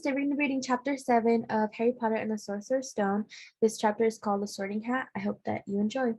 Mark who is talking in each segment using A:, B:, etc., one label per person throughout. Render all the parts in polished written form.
A: Today we're going to be reading chapter 7 of Harry Potter and the Sorcerer's Stone. This chapter is called The Sorting Hat. I hope that you enjoy.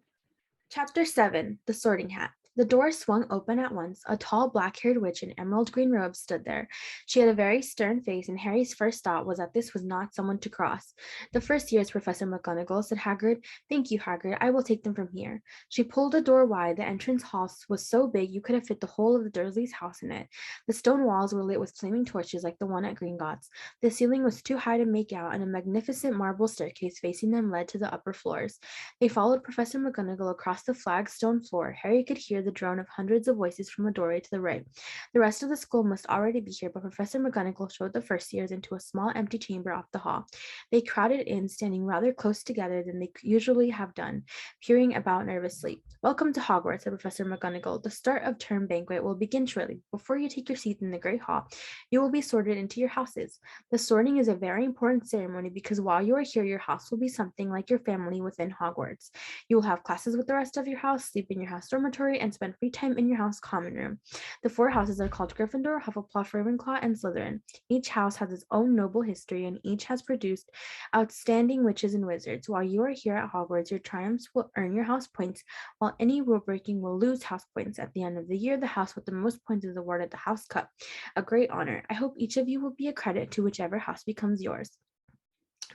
A: Chapter 7 The Sorting Hat. The door swung open at once. A tall, black-haired witch in emerald green robes stood there. She had a very stern face, and Harry's first thought was that this was not someone to cross. "The first years, Professor McGonagall," said Hagrid. "Thank you, Hagrid. I will take them from here." She pulled the door wide. The entrance hall was so big you could have fit the whole of the Dursleys' house in it. The stone walls were lit with flaming torches like the one at Gringotts. The ceiling was too high to make out, and a magnificent marble staircase facing them led to the upper floors. They followed Professor McGonagall across the flagstone floor. Harry could hear the drone of hundreds of voices from the doorway to the right. The rest of the school must already be here, but Professor McGonagall showed the first years into a small empty chamber off the hall. They crowded in, standing rather close together than they usually have done, peering about nervously. "Welcome to Hogwarts," said Professor McGonagall. "The start of term banquet will begin shortly. Before you take your seats in the Great Hall, you will be sorted into your houses. The sorting is a very important ceremony because while you are here, your house will be something like your family within Hogwarts. You will have classes with the rest of your house, sleep in your house dormitory, and spend free time in your house common room. The 4 houses are called Gryffindor, Hufflepuff, Ravenclaw, and Slytherin. Each house has its own noble history, and each has produced outstanding witches and wizards. While you are here at Hogwarts, your triumphs will earn your house points, while any rule breaking will lose house points. At the end of the year, the house with the most points is awarded the House Cup, a great honor. I hope each of you will be a credit to whichever house becomes yours.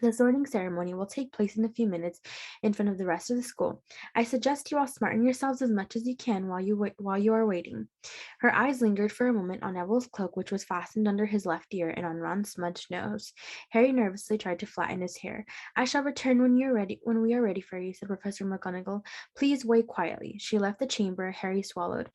A: The sorting ceremony will take place in a few minutes in front of the rest of the school. I suggest you all smarten yourselves as much as you can while you are waiting." Her eyes lingered for a moment on Neville's cloak, which was fastened under his left ear, and on Ron's smudged nose. Harry nervously tried to flatten his hair. "I shall return when we are ready for you," said Professor McGonagall. "Please wait quietly." She left the chamber. Harry swallowed.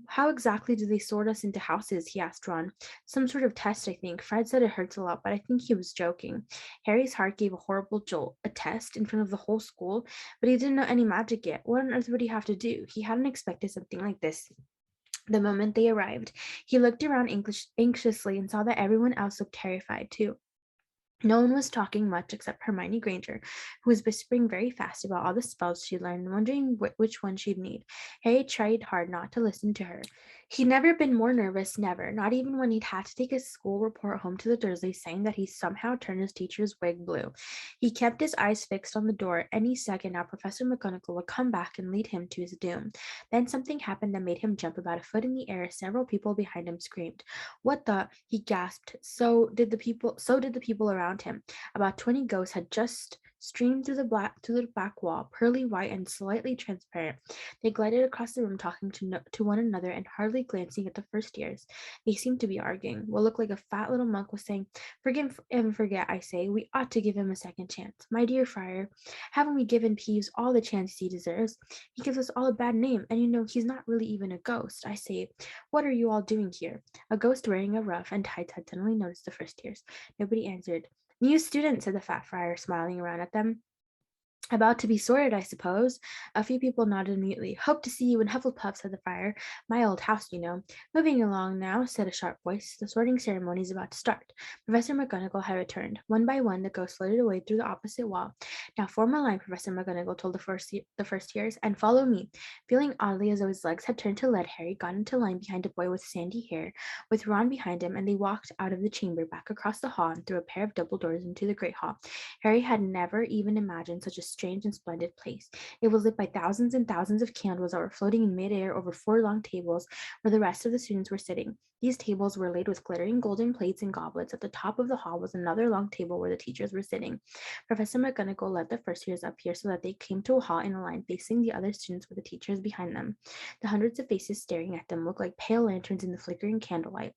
A: "How exactly do they sort us into houses?" he asked Ron. "Some sort of test, I think. Fred said it hurts a lot, but I think he was joking." Harry's heart gave a horrible jolt. A test in front of the whole school? But he didn't know any magic yet. What on earth would he have to do? He hadn't expected something like this. The moment they arrived, he looked around anxiously and saw that everyone else looked terrified too. No one was talking much except Hermione Granger, who was whispering very fast about all the spells she'd learned, wondering which one she'd need. Harry tried hard not to listen to her. He'd never been more nervous, never, not even when he'd had to take his school report home to the Dursleys, saying that he somehow turned his teacher's wig blue. He kept his eyes fixed on the door. Any second now, Professor McGonagall would come back and lead him to his doom. Then something happened that made him jump about a foot in the air as several people behind him screamed. "What the?" he gasped. So did the people around him. About 20 ghosts had just streamed through the back wall, pearly white and slightly transparent. They glided across the room, talking to one another and hardly glancing at the first years. They seemed to be arguing. What looked like a fat little monk was saying, "Forgive and forget, I say. We ought to give him a second chance. My dear friar, haven't we given Peeves all the chances he deserves? He gives us all a bad name, and he's not really even a ghost. I say, what are you all doing here?" A ghost wearing a ruff and tights had suddenly noticed the first years. Nobody answered. "New student," said the fat friar, smiling around at them. "About to be sorted, I suppose." A few people nodded mutely. "Hope to see you in Hufflepuff," said the friar. "My old house, you know." "Moving along now," said a sharp voice. "The sorting ceremony is about to start." Professor McGonagall had returned. One by one, the ghosts floated away through the opposite wall. "Now form a line," Professor McGonagall told the first years, "and follow me." Feeling oddly as though his legs had turned to lead, Harry got into line behind a boy with sandy hair, with Ron behind him, and they walked out of the chamber, back across the hall, and through a pair of double doors into the great hall. Harry had never even imagined such a strange and splendid place. It was lit by thousands and thousands of candles that were floating in midair over 4 long tables where the rest of the students were sitting. These tables were laid with glittering golden plates and goblets. At the top of the hall was another long table where the teachers were sitting. Professor McGonagall led the first years up here so that they came to a hall in a line facing the other students with the teachers behind them. The hundreds of faces staring at them looked like pale lanterns in the flickering candlelight.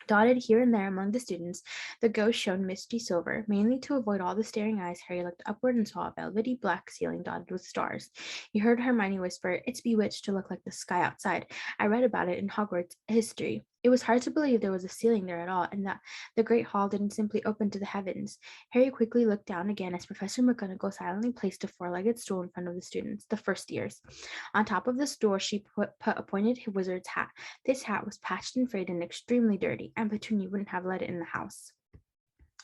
A: Dotted here and there among the students, the ghost shone misty silver. Mainly to avoid all the staring eyes, Harry looked upward and saw a velvety black ceiling dotted with stars. He heard Hermione whisper, "It's bewitched to look like the sky outside. I read about it in Hogwarts history." It was hard to believe there was a ceiling there at all, and that the great hall didn't simply open to the heavens. Harry quickly looked down again as Professor McGonagall silently placed a 4-legged stool in front of the students, the first years. On top of the stool, she put a pointed wizard's hat. This hat was patched and frayed and extremely dirty, and Petunia wouldn't have let it in the house.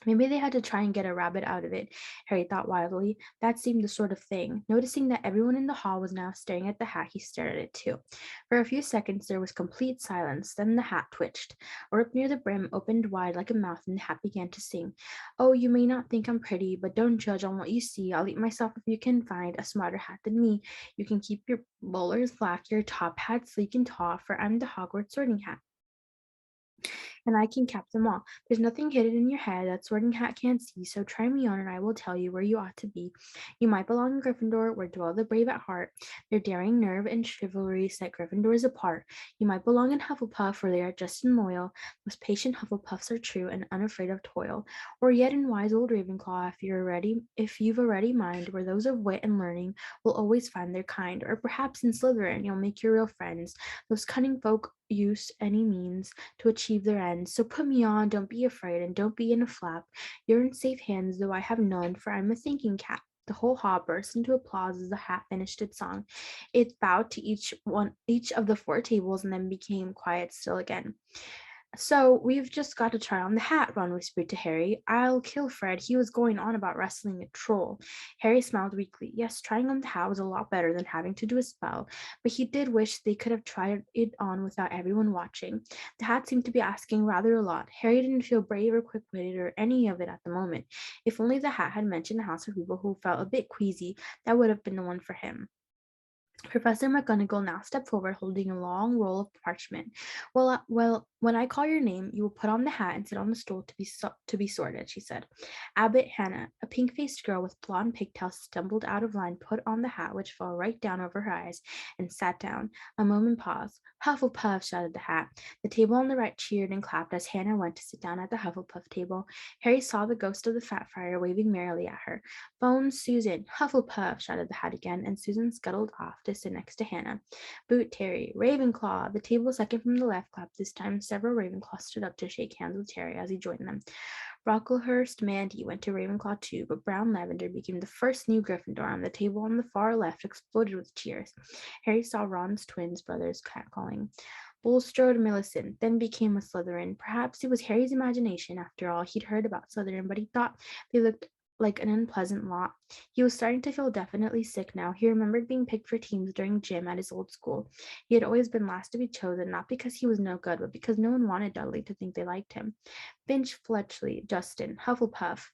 A: Maybe they had to try and get a rabbit out of it, Harry thought wildly. That seemed the sort of thing. Noticing that everyone in the hall was now staring at the hat, he stared at it too. For a few seconds there was complete silence. Then the hat twitched. A rip near the brim opened wide like a mouth, and the hat began to sing. Oh, you may not think I'm pretty, but don't judge on what you see. I'll eat myself if you can find a smarter hat than me. You can keep your bowlers black, your top hat sleek and tall, for I'm the Hogwarts sorting hat, and I can cap them all. There's nothing hidden in your head that Sorting Hat can't see, so try me on and I will tell you where you ought to be. You might belong in Gryffindor, where dwell the brave at heart. Their daring nerve and chivalry set Gryffindors apart. You might belong in Hufflepuff, where they are just and loyal. Most patient Hufflepuffs are true and unafraid of toil. Or yet in wise old Ravenclaw, if you've a ready mind, where those of wit and learning will always find their kind. Or perhaps in Slytherin you'll make your real friends. Those cunning folk use any means to achieve their ends. So put me on, don't be afraid, and don't be in a flap. You're in safe hands, though I have none, for I'm a thinking cap. The whole hall burst into applause as the hat finished its song. It bowed to each of the four tables, and then became quiet still again. So we've just got to try on the hat, Ron whispered to Harry. I'll kill Fred. He was going on about wrestling a troll. Harry smiled weakly. Yes, trying on the hat was a lot better than having to do a spell, but he did wish they could have tried it on without everyone watching. The hat seemed to be asking rather a lot. Harry didn't feel brave or quick-witted or any of it at the moment. If only the hat had mentioned a house of people who felt a bit queasy, that would have been the one for him. Professor McGonagall now stepped forward holding a long roll of parchment. Well, when I call your name, you will put on the hat and sit on the stool to be sorted, she said. Abbot Hannah, a pink-faced girl with blonde pigtails, stumbled out of line, put on the hat, which fell right down over her eyes, and sat down. A moment paused. Hufflepuff, shouted the hat. The table on the right cheered and clapped as Hannah went to sit down at the Hufflepuff table. Harry saw the ghost of the Fat Friar waving merrily at her. Phone Susan, Hufflepuff, shouted the hat again, and Susan scuttled off to sit next to Hannah. Boot Terry, Ravenclaw. The table second from the left clapped this time. Several Ravenclaws stood up to shake hands with Terry as he joined them. Brocklehurst Mandy went to Ravenclaw too, but Brown Lavender became the first new Gryffindor, and the table on the far left exploded with cheers. Harry saw Ron's twins brothers catcalling. Bulstrode Millicent then became a Slytherin. Perhaps it was Harry's imagination, after all. He'd heard about Slytherin, but he thought they looked like an unpleasant lot. He was starting to feel definitely sick now. He remembered being picked for teams during gym at his old school. He had always been last to be chosen, not because he was no good, but because no one wanted Dudley to think they liked him. Finch Fletchley, Justin, Hufflepuff.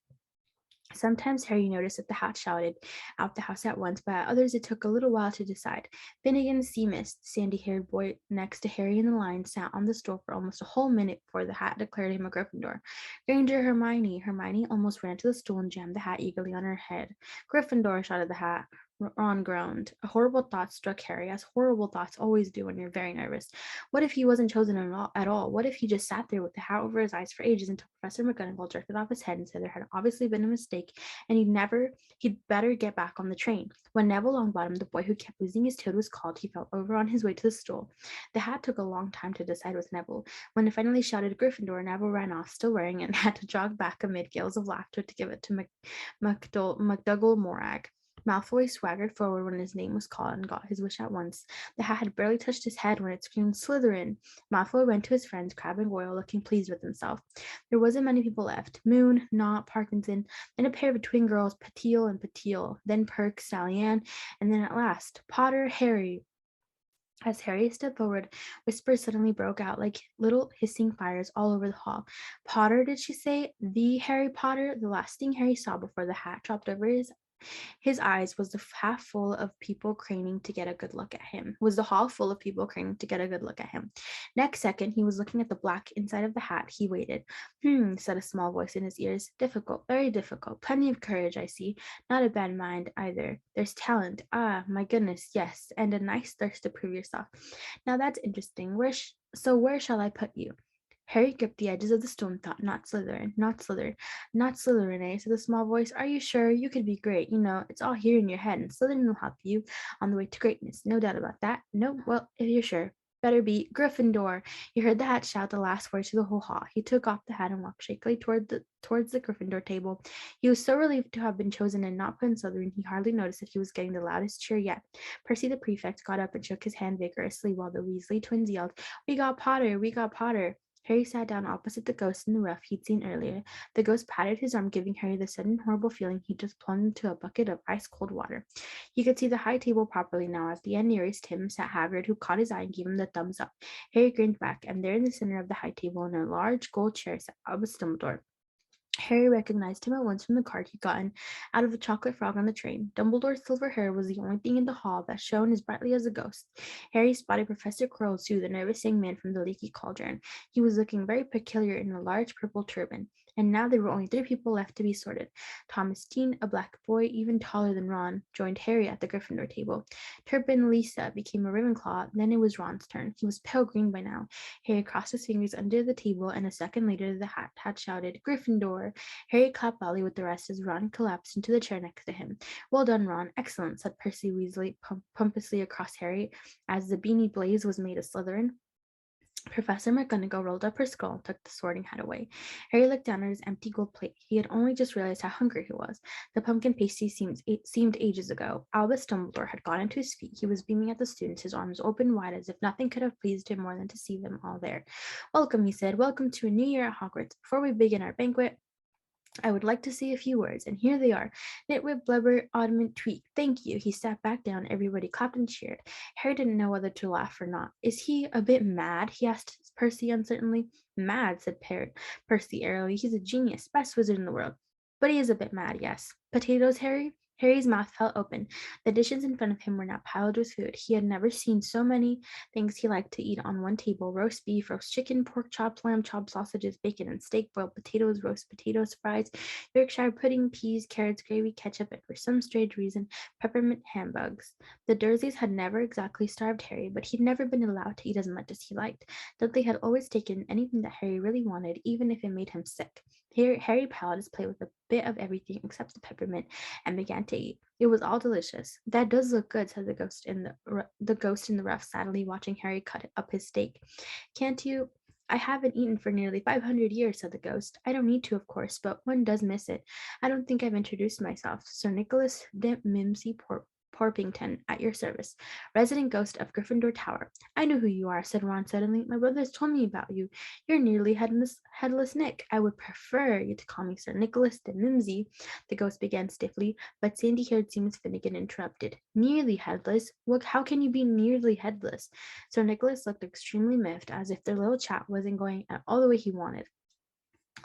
A: Sometimes Harry noticed that the hat shouted out the house at once, but at others it took a little while to decide. Finnegan Seamus, the sandy-haired boy next to Harry in the line, sat on the stool for almost a whole minute before the hat declared him a Gryffindor. Granger Hermione. Hermione almost ran to the stool and jammed the hat eagerly on her head. Gryffindor, shouted the hat. Ron groaned. A horrible thought struck Harry, as horrible thoughts always do when you're very nervous. What if he wasn't chosen at all? What if he just sat there with the hat over his eyes for ages until Professor McGonagall jerked it off his head and said there had obviously been a mistake, and he'd better get back on the train. When Neville Longbottom, the boy who kept losing his toad, was called, he fell over on his way to the stool. The hat took a long time to decide with Neville. When it finally shouted Gryffindor, Neville ran off, still wearing it, and had to jog back amid gales of laughter to give it to McDougal Morag. Malfoy swaggered forward when his name was called and got his wish at once. The hat had barely touched his head when it screamed Slytherin. Malfoy went to his friends, Crabbe and Goyle, looking pleased with himself. There wasn't many people left. Moon, Knott, Parkinson, then a pair of twin girls, Patil and Patil, then Perk, Sally Ann, and then at last, Potter, Harry. As Harry stepped forward, whispers suddenly broke out like little hissing fires all over the hall. Potter, did she say? The Harry Potter? The last thing Harry saw before the hat dropped over his eyes was the half full of people craning to get a good look at him. Next second, he was looking at the black inside of the hat. He waited. Said a small voice in his ears. Difficult, very difficult. Plenty of courage, I see. Not a bad mind either. There's talent. Ah, my goodness, yes. And a nice thirst to prove yourself. Now that's interesting. Where shall I put you? Harry gripped the edges of the stool and thought, not Slytherin, not Slytherin, not Slytherin, eh? Said the small voice. Are you sure? You could be great. You know, it's all here in your head, and Slytherin will help you on the way to greatness. No doubt about that. No, well, if you're sure. Better be Gryffindor. He heard the hat shout the last word to the whole hall. He took off the hat and walked shakily towards the Gryffindor table. He was so relieved to have been chosen and not put in Slytherin, he hardly noticed that he was getting the loudest cheer yet. Percy the prefect got up and shook his hand vigorously while the Weasley twins yelled, "We got Potter! We got Potter!" Harry sat down opposite the ghost in the rough he'd seen earlier. The ghost patted his arm, giving Harry the sudden horrible feeling he'd just plunged into a bucket of ice-cold water. He could see the high table properly now. At the end nearest him sat Hagrid, who caught his eye and gave him the thumbs up. Harry grinned back, and there in the center of the high table in a large gold chair sat Albus Dumbledore. Harry recognized him at once from the card he'd gotten out of the chocolate frog on the train. Dumbledore's silver hair was the only thing in the hall that shone as brightly as a ghost. Harry spotted Professor Quirrell, too, the nervous young man from the leaky cauldron. He was looking very peculiar in a large purple turban. And now there were only 3 people left to be sorted. Thomas Dean, a black boy even taller than Ron, joined Harry at the Gryffindor table. Turpin Lisa became a Ravenclaw. Then it was Ron's turn. He was pale green by now. Harry crossed his fingers under the table, and a second later the hat shouted, "Gryffindor!" Harry clapped loudly with the rest as Ron collapsed into the chair next to him. "Well done, Ron. Excellent," said Percy Weasley pompously across Harry as the beanie Blaze was made a Slytherin. Professor McGonagall rolled up her skull and took the sorting hat away. Harry looked down at his empty gold plate. He had only just realized how hungry he was. The pumpkin pasty seemed ages ago. Albus Dumbledore had gotten to his feet. He was beaming at the students, his arms open wide as if nothing could have pleased him more than to see them all there. "Welcome," he said. "Welcome to a new year at Hogwarts. Before we begin our banquet, I would like to say a few words, and here they are. Nitwit, Blubber, Oddment, Tweak. Thank you." He sat back down. Everybody clapped and cheered. Harry didn't know whether to laugh or not. "Is he a bit mad?" he asked Percy uncertainly. "Mad," said Percy airily. "He's a genius, best wizard in the world. But he is a bit mad, yes. Potatoes, Harry?" Harry's mouth fell open. The dishes in front of him were now piled with food. He had never seen so many things he liked to eat on one table: roast beef, roast chicken, pork chops, lamb chops, sausages, bacon and steak, boiled potatoes, roast potatoes, fries, Yorkshire pudding, peas, carrots, gravy, ketchup, and for some strange reason, peppermint hambugs. The Dursleys had never exactly starved Harry, but he'd never been allowed to eat as much as he liked. Dudley had always taken anything that Harry really wanted, even if it made him sick. Harry piled his plate with a bit of everything except the peppermint and began to eat. It was all delicious. "That does look good," said the ghost in the rough, sadly watching Harry cut up his steak. "Can't you?" "I haven't eaten for nearly 500 years," said the ghost. "I don't need to, of course, but one does miss it. I don't think I've introduced myself. Sir Nicholas de Mimsy Porpington, at your service, resident ghost of Gryffindor Tower." "I know who you are," said Ron suddenly. "My brothers told me about you. You're nearly headless Nick. I would prefer you to call me Sir Nicholas de Mimsy," the ghost began stiffly, but sandy-haired Seamus Finnegan interrupted. "Nearly headless? How can you be nearly headless?" Sir Nicholas looked extremely miffed, as if their little chat wasn't going all the way he wanted.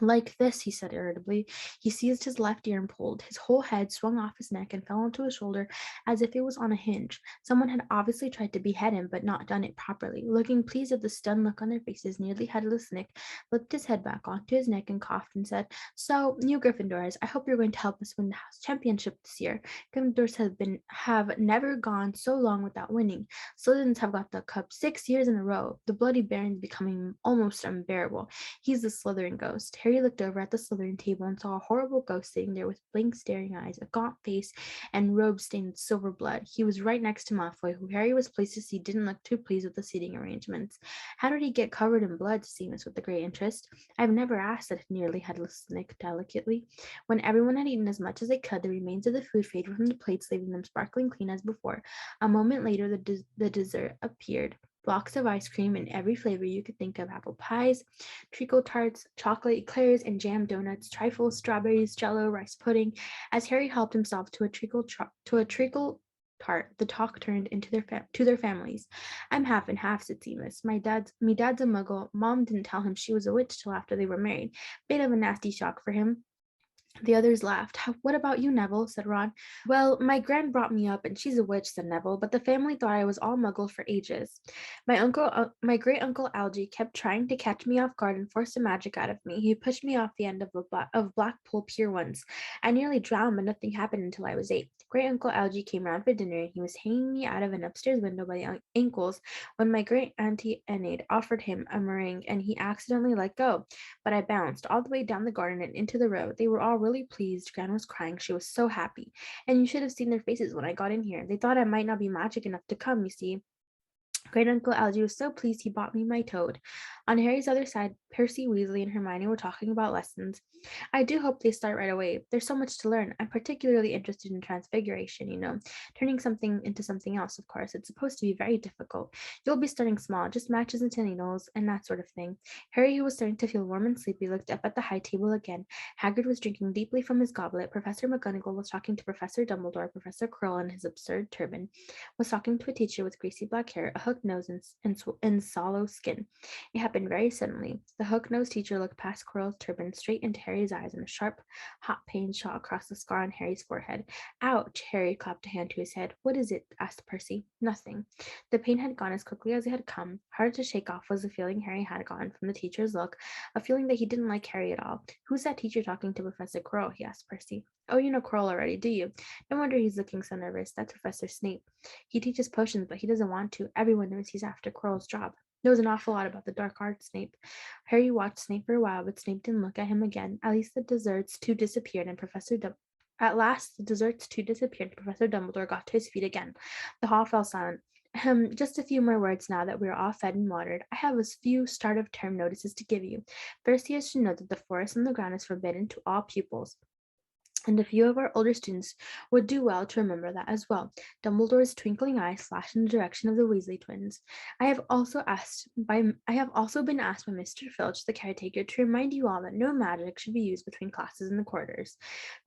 A: "Like this," he said irritably. He seized his left ear and pulled. His whole head swung off his neck and fell onto his shoulder as if it was on a hinge. Someone had obviously tried to behead him, but not done it properly. Looking pleased at the stunned look on their faces, nearly headless Nick flipped his head back onto his neck and coughed and said, "So, you Gryffindors, I hope you're going to help us win the house championship this year. Gryffindors have never gone so long without winning. Slytherins have got the cup 6 years in a row. The Bloody Baron's becoming almost unbearable. He's the Slytherin ghost." Harry looked over at the Slytherin table and saw a horrible ghost sitting there with blank, staring eyes, a gaunt face, and robes stained with silver blood. He was right next to Malfoy, who Harry was pleased to see didn't look too pleased with the seating arrangements. "How did he get covered in blood?" Seamus with a great interest. "I've never asked," said nearly headless Nick delicately. When everyone had eaten as much as they could, the remains of the food faded from the plates, leaving them sparkling clean as before. A moment later, the dessert appeared. Blocks of ice cream in every flavor you could think of: apple pies, treacle tarts, chocolate eclairs, and jam donuts, trifles, strawberries, jello, rice pudding. As Harry helped himself to a treacle tart, the talk turned into to their families. "I'm half and half," said Seamus. Me dad's a muggle. Mom didn't tell him she was a witch till after they were married. Bit of a nasty shock for him." The others laughed. "What about you, Neville?" said Ron. "Well, my gran brought me up, and she's a witch," said Neville, "but the family thought I was all muggle for ages. My great uncle Algy kept trying to catch me off guard and force some magic out of me. He pushed me off the end of Blackpool Pier once. I nearly drowned, but nothing happened until I was 8. Great uncle Algy came round for dinner, and he was hanging me out of an upstairs window by the ankles when my great auntie Enid offered him a meringue, and he accidentally let go. But I bounced all the way down the garden and into the road. They were all really pleased. Gran was crying. She was so happy. And you should have seen their faces when I got in here. They thought I might not be magic enough to come, you see. Great Uncle Algy was so pleased he bought me my toad. On Harry's other side, Percy Weasley and Hermione were talking about lessons. I do hope they start right away. There's so much to learn. I'm particularly interested in transfiguration, turning something into something else, of course. It's supposed to be very difficult. You'll be starting small, just matches into needles and that sort of thing. Harry, who was starting to feel warm and sleepy, looked up at the high table again. Hagrid was drinking deeply from his goblet. Professor McGonagall was talking to Professor Dumbledore. Professor Quirrell, in his absurd turban, was talking to a teacher with greasy black hair, a hooked nose, and sallow skin. It happened very suddenly. The hook-nosed teacher looked past Quirrell's turban straight into Harry's eyes, and a sharp, hot pain shot across the scar on Harry's forehead. Ouch! Harry clapped a hand to his head. What is it? Asked Percy. Nothing. The pain had gone as quickly as it had come. Hard to shake off was the feeling Harry had gotten from the teacher's look, a feeling that he didn't like Harry at all. Who's that teacher talking to Professor Quirrell? He asked Percy. Oh, you know Quirrell already, do you? No wonder he's looking so nervous. That's Professor Snape. He teaches potions, but he doesn't want to. Everyone knows he's after Quirrell's job. Knows an awful lot about the dark arts, Snape. Harry watched Snape for a while, but Snape didn't look at him again. At last, the desserts too disappeared, and Professor Dumbledore got to his feet again. The hall fell silent. Just a few more words now that we're all fed and watered. I have a few start of term notices to give you. First, you should know that the forest on the ground is forbidden to all pupils. And a few of our older students would do well to remember that as well. Dumbledore's twinkling eyes flashed in the direction of the Weasley twins. I have also been asked by Mr. Filch, the caretaker, to remind you all that no magic should be used between classes in the corridors.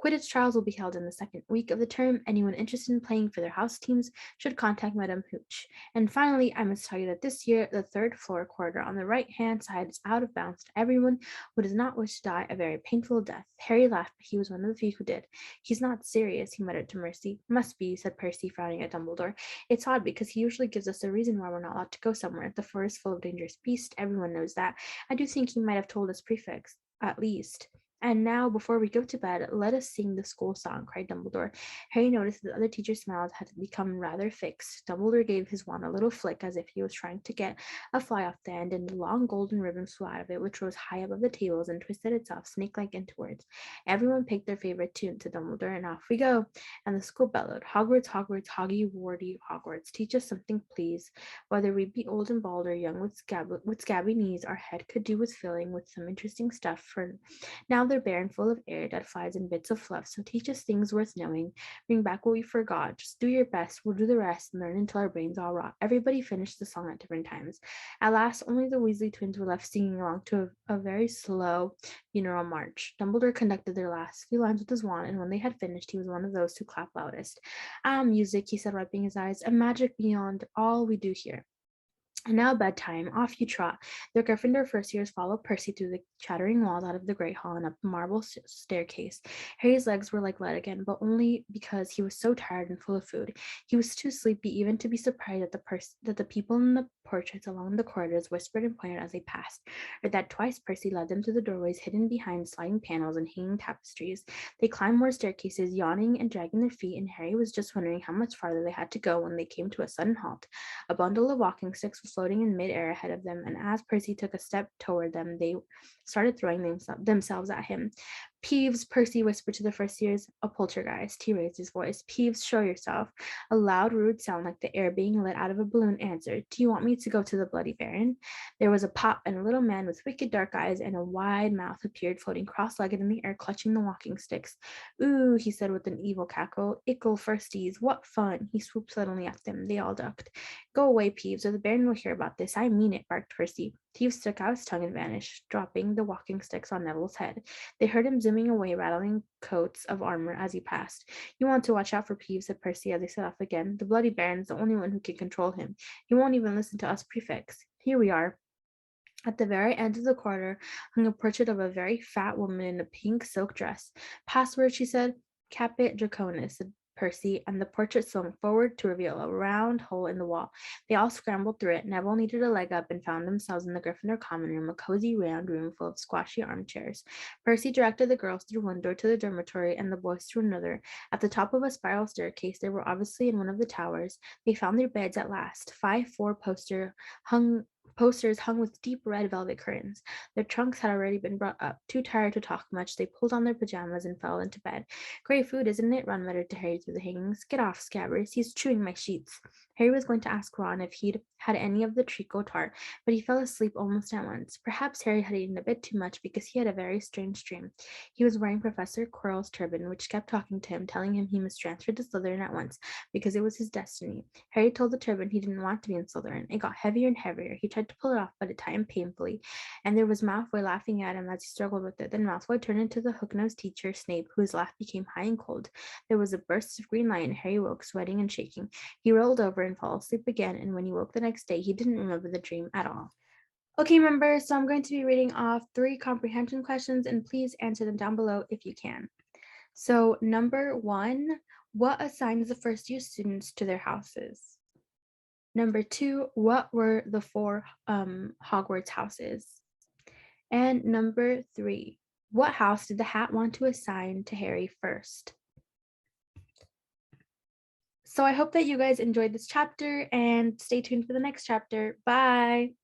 A: Quidditch trials will be held in the second week of the term. Anyone interested in playing for their house teams should contact Madame Hooch. And finally, I must tell you that this year, the third floor corridor on the right-hand side is out of bounds to everyone who does not wish to die a very painful death. Harry laughed, but he was one of the few who did. He's not serious, he muttered to Mercy. Must be, said Percy, frowning at Dumbledore. It's odd because he usually gives us a reason why we're not allowed to go somewhere. The forest full of dangerous beasts, everyone knows that. I do think he might have told us prefects, at least. And now, before we go to bed, let us sing the school song, cried Dumbledore. Harry noticed that the other teachers' smiles had become rather fixed. Dumbledore gave his wand a little flick as if he was trying to get a fly off the end, and a long golden ribbon flew out of it, which rose high above the tables and twisted itself snake-like into words. Everyone picked their favorite tune, said Dumbledore, and off we go. And the school bellowed, Hogwarts, Hogwarts, Hoggy, Warty, Hogwarts, teach us something, please. Whether we be old and bald or young with scabby knees, our head could do with filling with some interesting stuff, for now they're bare and full of air, dead flies, and bits of fluff, so teach us things worth knowing. Bring back what we forgot. Just do your best. We'll do the rest and learn until our brains all rot. Everybody finished the song at different times. At last, only the Weasley twins were left singing along to a very slow funeral march. Dumbledore conducted their last few lines with his wand, and when they had finished, he was one of those who clapped loudest. Ah, music, he said, wiping his eyes, a magic beyond all we do here. And now bedtime, off you trot. The Gryffindor first years followed Percy through the chattering walls out of the great hall and up the marble staircase. Harry's legs were like lead again, but only because he was so tired and full of food. He was too sleepy even to be surprised that the people in the portraits along the corridors whispered and pointed as they passed, or that twice Percy led them to the doorways hidden behind sliding panels and hanging tapestries. They climbed more staircases, yawning and dragging their feet, and Harry was just wondering how much farther they had to go when they came to a sudden halt. A bundle of walking sticks was floating in midair ahead of them, and as Percy took a step toward them, they started throwing themselves at him. Peeves, Percy whispered to the first years. A poltergeist, he raised his voice. Peeves, show yourself. A loud, rude sound like the air being let out of a balloon answered. Do you want me to go to the Bloody Baron? There was a pop, and a little man with wicked dark eyes and a wide mouth appeared, floating cross-legged in the air, clutching the walking sticks. Ooh, he said with an evil cackle. Ickle firsties, what fun! He swooped suddenly at them. They all ducked. Go away, Peeves, or the Baron will hear about this. I mean it, barked Percy. Peeves stuck out his tongue and vanished, dropping the walking sticks on Neville's head. They heard him zooming away, rattling coats of armor as he passed. You want to watch out for Peeves, said Percy as they set off again. The Bloody Baron's the only one who can control him. He won't even listen to us prefects. Here we are. At the very end of the corridor hung a portrait of a very fat woman in a pink silk dress. Password, she said. Caput Draconis, said Percy, and the portrait swung forward to reveal a round hole in the wall. They all scrambled through it. Neville needed a leg up and found themselves in the Gryffindor common room, a cozy round room full of squashy armchairs. Percy directed the girls through one door to the dormitory and the boys through another. At the top of a spiral staircase, they were obviously in one of the towers. They found their beds at last. 5 4-poster posters hung with deep red velvet curtains. Their trunks had already been brought up. Too tired to talk much, they pulled on their pajamas and fell into bed. Great food, isn't it? Ron muttered to Harry through the hangings. Get off, Scabbers. He's chewing my sheets. Harry was going to ask Ron if he'd had any of the treacle tart, but he fell asleep almost at once. Perhaps Harry had eaten a bit too much because he had a very strange dream. He was wearing Professor Quirrell's turban, which kept talking to him, telling him he must transfer to Slytherin at once because it was his destiny. Harry told the turban he didn't want to be in Slytherin. It got heavier and heavier. He tried to pull it off, but it tightened painfully, and there was Malfoy laughing at him as he struggled with it. Then Malfoy turned into the hook-nosed teacher, Snape, whose laugh became high and cold. There was a burst of green light, and Harry woke, sweating and shaking. He rolled over and fell asleep again, and when he woke the next day, he didn't remember the dream at all. Okay, members, so I'm going to be reading off 3 comprehension questions, and please answer them down below if you can. So, number 1, what assigns the first year students to their houses? Number 2, what were the 4 Hogwarts houses? And number 3, what house did the hat want to assign to Harry first? So I hope that you guys enjoyed this chapter and stay tuned for the next chapter. Bye.